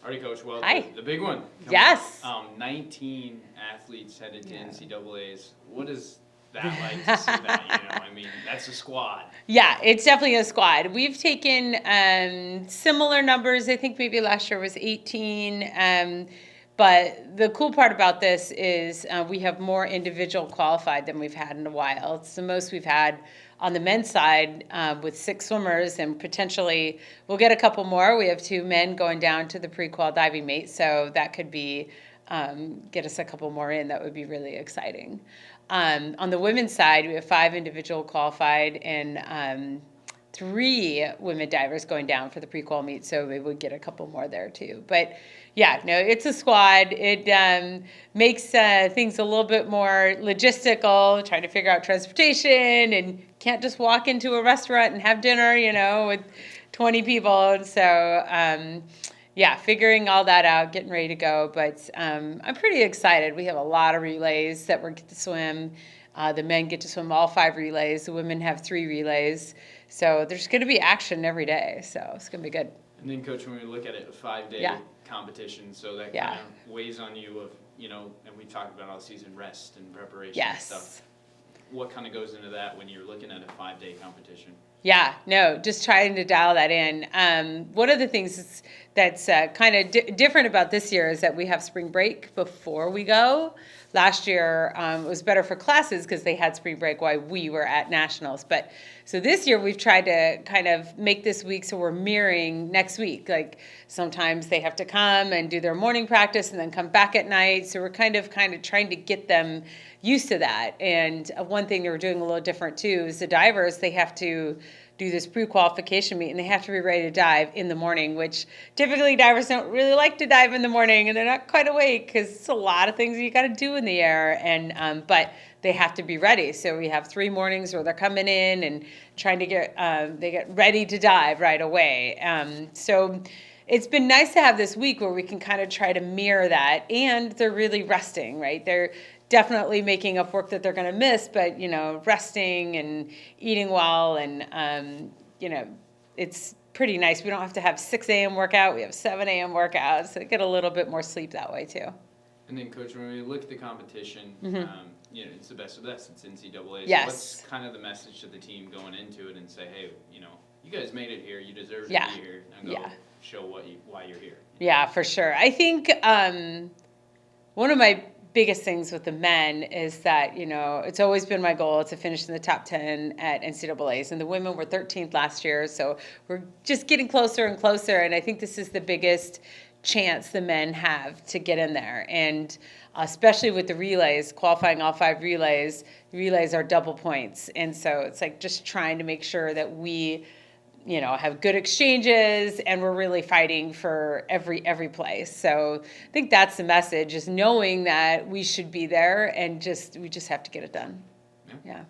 Alrighty, Coach. Well, Hi. the big one. Yes. 19 athletes headed to NCAAs. What is that like to see that? I mean, that's a squad. Yeah, it's definitely a squad. We've taken similar numbers. I think maybe last year was 18. But the cool part about this is we have more individual qualified than we've had in a while. It's the most we've had on the men's side with 6 swimmers, and potentially we'll get a couple more. We have 2 men going down to the pre-qual diving meet, so that could be get us a couple more in. That would be really exciting. On the women's side, we have 5 individual qualified and 3 women divers going down for the pre-qual meet, so we would get a couple more there too. But yeah, no, it's a squad. It makes things a little bit more logistical, trying to figure out transportation, and can't just walk into a restaurant and have dinner, with 20 people. And so, yeah, figuring all that out, getting ready to go. But I'm pretty excited. We have a lot of relays that we get to swim. The men get to swim all 5 relays. The women have 3 relays. So there's going to be action every day. So it's going to be good. And then, Coach, when we look at it, a 5-day competition, so that kind of weighs on you of, and we talked about all season rest and preparation and stuff. What kind of goes into that when you're looking at a 5-day competition? Yeah, no, just trying to dial that in. One of the things that's kind of different about this year is that we have spring break before we go. Last year, it was better for classes because they had spring break while we were at nationals. But so this year we've tried to kind of make this week so we're mirroring next week. Like sometimes they have to come and do their morning practice and then come back at night. So we're kind of trying to get them used to that. And one thing that we're doing a little different too is the divers, they have to do this pre-qualification meet and they have to be ready to dive in the morning, which typically divers don't really like to dive in the morning and they're not quite awake because it's a lot of things you got to do in the air. And but they have to be ready. So we have 3 mornings where they're coming in and trying to they get ready to dive right away. So it's been nice to have this week where we can kind of try to mirror that, and they're really resting, right? They're definitely making up work that they're going to miss, but resting and eating well, and it's pretty nice. We don't have to have 6 a.m. workout. We have 7 a.m. workouts, so get a little bit more sleep that way too. And then, Coach, when we look at the competition, it's the best of the best. It's NCAA. Yes. So what's kind of the message to the team going into it and say, hey, you guys made it here. You deserve to be here. And go show why you're here. Yeah, for sure. I think one of my biggest things with the men is that, it's always been my goal to finish in the top 10 at NCAAs. And the women were 13th last year. So we're just getting closer and closer. And I think this is the biggest chance the men have to get in there. And especially with the relays, qualifying all 5 relays, the relays are double points. And so it's like just trying to make sure that we have good exchanges and we're really fighting for every place. So I think that's the message, is knowing that we should be there and we just have to get it done. Yeah.